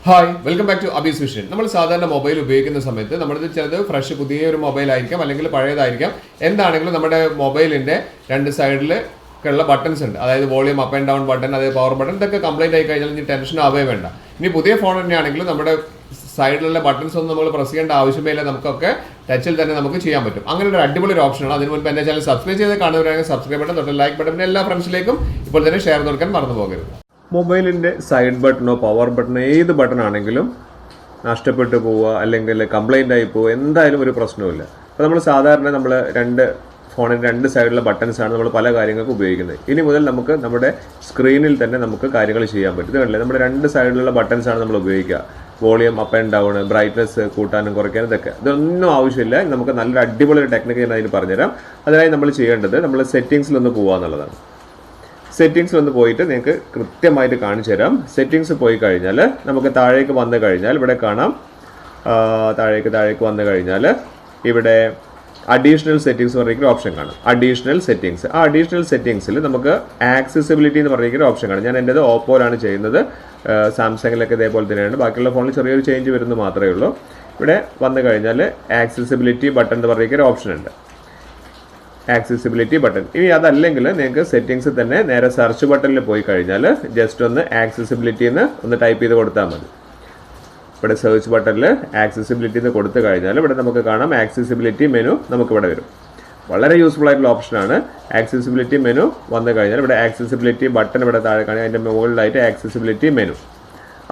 Hi welcome back to Abees vision. നമ്മൾ സാധാരണ mobile ഉപയോഗിക്കുന്ന സമയത്ത് നമ്മളിത് ചിലത് ഫ്രഷ് പുതിയ ഒരു മൊബൈൽ ആയിരിക്കാം, അല്ലെങ്കിൽ പഴയതായിരിക്കാം. എന്താണെങ്കിലും നമ്മുടെ മൊബൈലിൻ്റെ രണ്ട് സൈഡിൽ ഉള്ള ബട്ടൺസ് ഉണ്ട്. അതായത് volume up and down button, അതായത് പവർ ബട്ടൺ, ഇതൊക്കെ കംപ്ലൈൻറ്റ് ആയി കഴിഞ്ഞാൽ ഇനി ടെൻഷൻ ആവേ വേണ്ട. ഇനി പുതിയ ഫോൺ തന്നെയാണെങ്കിലും നമ്മുടെ സൈഡിലുള്ള ബട്ടൺസ് ഒന്നും നമ്മൾ പ്രസ് ചെയ്യേണ്ട ആവശ്യമേ ഇല്ല. നമുക്കൊക്കെ ടച്ചിൽ തന്നെ നമുക്ക് ചെയ്യാൻ പറ്റും. അങ്ങനെ ഒരു അടിപൊളി ഒരു ഓപ്ഷനാണ്. അതിന് മുൻപ് എൻ്റെ ചാനൽ സബ്സ്ക്രൈബ് ചെയ്ത് കാണുന്നവരാണെങ്കിൽ സബ്സ്ക്രൈബ് ബട്ടൺ തൊട്ട് ലൈക്ക് ബട്ടൺ, എല്ലാ ഫ്രണ്ട്സിലേക്കും ഇപ്പോൾ തന്നെ ഷെയർ കൊടുക്കാൻ മറന്നു പോകരുത്. മൊബൈലിൻ്റെ സൈഡ് ബട്ടണോ പവർ ബട്ടണോ ഏത് ബട്ടൺ ആണെങ്കിലും നഷ്ടപ്പെട്ടു പോവുക അല്ലെങ്കിൽ കംപ്ലൈൻ്റ് ആയി പോവുക എന്തായാലും ഒരു പ്രശ്നവുമില്ല. അപ്പോൾ നമ്മൾ സാധാരണ ഫോണിൻ്റെ രണ്ട് സൈഡിലുള്ള ബട്ടൺസാണ് നമ്മൾ പല കാര്യങ്ങൾക്ക് ഉപയോഗിക്കുന്നത്. ഇനി മുതൽ നമുക്ക് നമ്മുടെ സ്ക്രീനിൽ തന്നെ നമുക്ക് കാര്യങ്ങൾ ചെയ്യാൻ പറ്റും. ഇതല്ലേ നമ്മുടെ രണ്ട് സൈഡിലുള്ള ബട്ടൺസാണ് നമ്മൾ ഉപയോഗിക്കുക. Volume up and down, brightness കൂട്ടാനും കുറയ്ക്കാനും ഇതൊക്കെ. ഇതൊന്നും ആവശ്യമില്ല. നമുക്ക് നല്ലൊരു അടിപൊളി ഒരു ടെക്നിക്ക് ഞാൻ അതിന് പറഞ്ഞുതരാം. അതിനായി നമ്മൾ ചെയ്യേണ്ടത് നമ്മൾ സെറ്റിങ്സിലൊന്ന് പോകുക എന്നുള്ളതാണ്. സെറ്റിങ്സ് ഒന്ന് പോയിട്ട് നിങ്ങൾക്ക് കൃത്യമായിട്ട് കാണിച്ചു തരാം. സെറ്റിങ്സ് പോയി കഴിഞ്ഞാൽ നമുക്ക് താഴേക്ക് വന്നു കഴിഞ്ഞാൽ ഇവിടെ കാണാം. താഴേക്ക് വന്നു കഴിഞ്ഞാൽ ഇവിടെ അഡീഷണൽ സെറ്റിങ്സ് പറഞ്ഞിരിക്കുന്ന ഓപ്ഷൻ കാണാം. Additional settings. ആ അഡീഷണൽ സെറ്റിങ്സിൽ നമുക്ക് ആക്സസിബിലിറ്റി എന്ന് പറഞ്ഞിരിക്കുന്ന ഓപ്ഷൻ കാണാം. ഞാൻ എൻ്റെത് ഓപ്പോയിലാണ് ചെയ്യുന്നത്. സാംസങ്ങിലൊക്കെ ഇതേപോലെ തന്നെയാണ്. ബാക്കിയുള്ള ഫോണിൽ ചെറിയൊരു ചേഞ്ച് വരുന്നത് മാത്രമേ ഉള്ളൂ. ഇവിടെ വന്നു കഴിഞ്ഞാൽ ആക്സസിബിലിറ്റി ബട്ടൺ എന്ന് പറഞ്ഞിരിക്കുന്ന ഓപ്ഷൻ ഉണ്ട്. Accessibility button. ഇനി അതല്ലെങ്കിൽ നിങ്ങൾക്ക് സെറ്റിങ്സ് തന്നെ നേരെ സെർച്ച് ബട്ടണിൽ പോയി കഴിഞ്ഞാൽ ജസ്റ്റ് ഒന്ന് ആക്സസിബിലിറ്റി എന്ന് ഒന്ന് ടൈപ്പ് ചെയ്ത് കൊടുത്താൽ മതി. ഇവിടെ സെർച്ച് ബട്ടണിൽ ആക്സസിബിലിറ്റി എന്ന് കൊടുത്തു കഴിഞ്ഞാൽ ഇവിടെ നമുക്ക് കാണാം ആക്സസിബിലിറ്റി മെനു നമുക്കിവിടെ വരും. വളരെ യൂസ്ഫുൾ ആയിട്ടുള്ള ഓപ്ഷനാണ്. ആക്സസിബിലിറ്റി മെനു വന്നു കഴിഞ്ഞാൽ ഇവിടെ ആക്സസിബിലിറ്റി ബട്ടൺ ഇവിടെ താഴെ കാണാം. അതിൻ്റെ മുകളിലായിട്ട് ആക്സസിബിലിറ്റി മെനു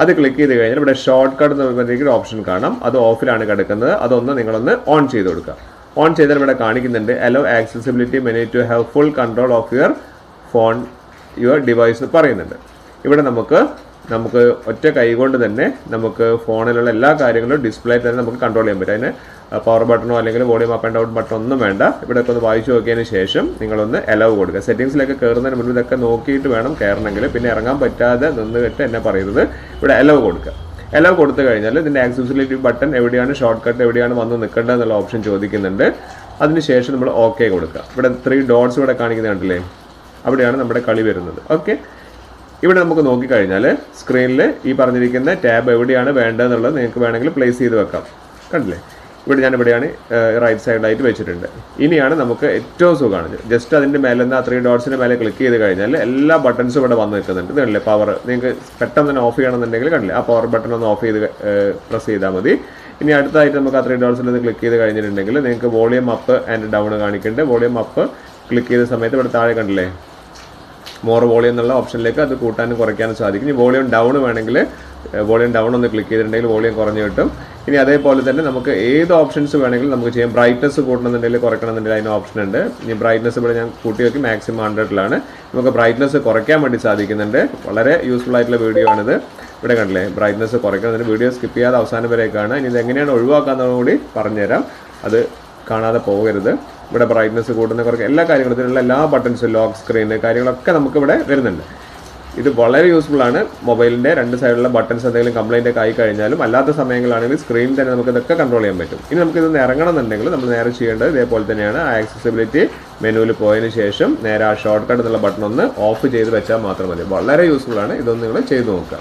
അത് ക്ലിക്ക് ചെയ്ത് കഴിഞ്ഞാൽ ഇവിടെ ഷോർട്ട് കട്ട് എന്ന് പറഞ്ഞിരിക്കുന്ന ഓപ്ഷൻ കാണാം. അത് ഓഫിലാണ് കിടക്കുന്നത്. അതൊന്ന് നിങ്ങളൊന്ന് ഓൺ ചെയ്ത് കൊടുക്കുക. ഓൺ ചെയ്താൽ ഇവിടെ കാണിക്കുന്നുണ്ട് allow accessibility menu to have full control of your device പറയുന്നുണ്ട്. ഇവിടെ നമുക്ക് ഒറ്റ കൈകൊണ്ട് തന്നെ നമുക്ക് ഫോണിലുള്ള എല്ലാ കാര്യങ്ങളും ഡിസ്പ്ലേ തന്നെ നമുക്ക് കൺട്രോൾ ചെയ്യാൻ പറ്റും. അതിന് പവർ ബട്ടണോ അല്ലെങ്കിൽ volume up and down button ഒന്നും വേണ്ട. ഇവിടെ ഒക്കെ ഒന്ന് വായിച്ചു നോക്കിയതിന് ശേഷം നിങ്ങളൊന്ന് അലോ കൊടുക്കുക. സെറ്റിങ്സിലൊക്കെ കയറുന്നതിന് മുൻപ് ഇതൊക്കെ നോക്കിയിട്ട് വേണം കയറണമെങ്കിൽ. പിന്നെ ഇറങ്ങാൻ പറ്റാതെ നിന്നിട്ട് എന്നെ പറയുന്നത് ഇവിടെ അലോ കൊടുക്കുക. എല്ലാം കൊടുത്തു കഴിഞ്ഞാൽ ഇതിൻ്റെ ആക്സസിബിലിറ്റി ബട്ടൺ എവിടെയാണ്, ഷോർട്ട് കട്ട് എവിടെയാണ് വന്ന് നിൽക്കേണ്ടത് എന്നുള്ള ഓപ്ഷൻ ചോദിക്കുന്നുണ്ട്. അതിനുശേഷം നമ്മൾ ഓക്കെ കൊടുക്കുക. ഇവിടെ 3 ഡോട്ട്സ് ഇവിടെ കാണിക്കുന്നത് കണ്ടില്ലേ, അവിടെയാണ് നമ്മുടെ കളി വരുന്നത്. ഓക്കെ, ഇവിടെ നമുക്ക് നോക്കിക്കഴിഞ്ഞാൽ സ്ക്രീനിൽ ഈ പറഞ്ഞിരിക്കുന്ന ടാബ് എവിടെയാണ് വേണ്ടതെന്നുള്ളത് നിങ്ങൾക്ക് വേണമെങ്കിൽ പ്ലേസ് ചെയ്ത് വെക്കാം. കണ്ടില്ലേ, ഇവിടെയാണ് റൈറ്റ് സൈഡിലായിട്ട് വെച്ചിട്ടുണ്ട്. ഇനിയാണ് നമുക്ക് ഏറ്റവും സുഖമാണ് ജസ്റ്റ് അതിൻ്റെ മേലെ നിന്ന് ആ 3 ഡോട്ട്സിൻ്റെ മേലെ ക്ലിക്ക് ചെയ്ത് കഴിഞ്ഞാൽ എല്ലാ ബട്ടൺസും ഇവിടെ വന്ന് നിൽക്കുന്നുണ്ട്. ഇതല്ലേ പവർ. നിങ്ങൾക്ക് പെട്ടെന്ന് തന്നെ ഓഫ് ചെയ്യണമെന്നുണ്ടെങ്കിൽ കണ്ടില്ലേ, ആ പവർ ബട്ടൺ ഒന്ന് ഓഫ് ചെയ്ത് പ്രസ് ചെയ്താൽ മതി. ഇനി അടുത്തായിട്ട് നമുക്ക് ആ 3 ഡോട്ട്സിൽ നിന്ന് ക്ലിക്ക് ചെയ്ത് കഴിഞ്ഞിട്ടുണ്ടെങ്കിൽ നിങ്ങൾക്ക് വോളിയം അപ്പ് ആൻഡ് ഡൗൺ കാണിക്കുന്നുണ്ട്. വോളിയം അപ്പ് ക്ലിക്ക് ചെയ്ത സമയത്ത് ഇവിടെ താഴെ കണ്ടില്ലേ മോർ വോളിയം എന്നുള്ള ഓപ്ഷനിലേക്ക് അത് കൂട്ടാനും കുറയ്ക്കാനും സാധിക്കും. ഇനി വോളിയം ഡൗൺ വേണമെങ്കിൽ വോളിയം ഡൗൺ ഒന്ന് ക്ലിക്ക് ചെയ്തിട്ടുണ്ടെങ്കിൽ വോളിയം കുറഞ്ഞു കിട്ടും. ഇനി അതേപോലെ തന്നെ നമുക്ക് ഏത് ഓപ്ഷൻസ് വേണമെങ്കിലും നമുക്ക് ചെയ്യാം. ബ്രൈറ്റ്നസ് കൂട്ടണമെന്നുണ്ടെങ്കിൽ കുറയ്ക്കണമെന്നുണ്ടെങ്കിൽ അതിന് ഓപ്ഷൻ ഉണ്ട്. ഇനി ബ്രൈറ്റ്നസ് ഇവിടെ ഞാൻ കൂട്ടി വെക്കും, മാക്സിമം 100ലാണ്. നമുക്ക് ബ്രൈറ്റ്നസ് കുറയ്ക്കാൻ വേണ്ടി സാധിക്കുന്നുണ്ട്. വളരെ യൂസ്ഫുൾ ആയിട്ടുള്ള വീഡിയോ ആണിത്. ഇവിടെ കണ്ടില്ലേ, ബ്രൈറ്റ്നസ് കുറയ്ക്കുന്നതിന് വീഡിയോ സ്കിപ്പ് ചെയ്യാതെ അവസാനം വരേക്കാണ്. ഇനി ഇതെങ്ങനെയാണ് ഒഴിവാക്കാമെന്നും കൂടി പറഞ്ഞുതരാം. അത് കാണാതെ പോകരുത്. ഇവിടെ ബ്രൈറ്റ്നസ് കൂട്ടുന്ന കുറയ്ക്കുക എല്ലാ കാര്യങ്ങളും ഇതിലുള്ള എല്ലാ ബട്ടൺസും ലോക്ക് സ്ക്രീന് കാര്യങ്ങളൊക്കെ നമുക്കിവിടെ വരുന്നുണ്ട്. ഇത് വളരെ യൂസ്ഫുൾ ആണ്. മൊബൈലിൻ്റെ രണ്ട് സൈഡിലുള്ള ബട്ടൺസ് എന്തെങ്കിലും കംപ്ലൈൻ്റ് ഒക്കെ ആയി കഴിഞ്ഞാലും അല്ലാത്ത സമയങ്ങളാണെങ്കിൽ സ്ക്രീനിൽ തന്നെ നമുക്ക് ഇതൊക്കെ കൺട്രോൾ ചെയ്യാൻ പറ്റും. ഇനി നമുക്കിതൊന്ന് ഇറങ്ങണമെന്നുണ്ടെങ്കിൽ നമ്മൾ നേരെ ചെയ്യേണ്ടത് ഇതേപോലെ തന്നെയാണ്. ആക്സസിബിലിറ്റി മെനുവിൽ പോയതിന് ശേഷം നേരെ ആ ഷോർട്ട് കട്ട് എന്നുള്ള ബട്ടൺ ഒന്ന് ഓഫ് ചെയ്ത് വെച്ചാൽ മാത്രം മതി. വളരെ യൂസ്ഫുൾ ആണ്. ഇതൊന്ന് നിങ്ങൾ ചെയ്ത് നോക്കുക.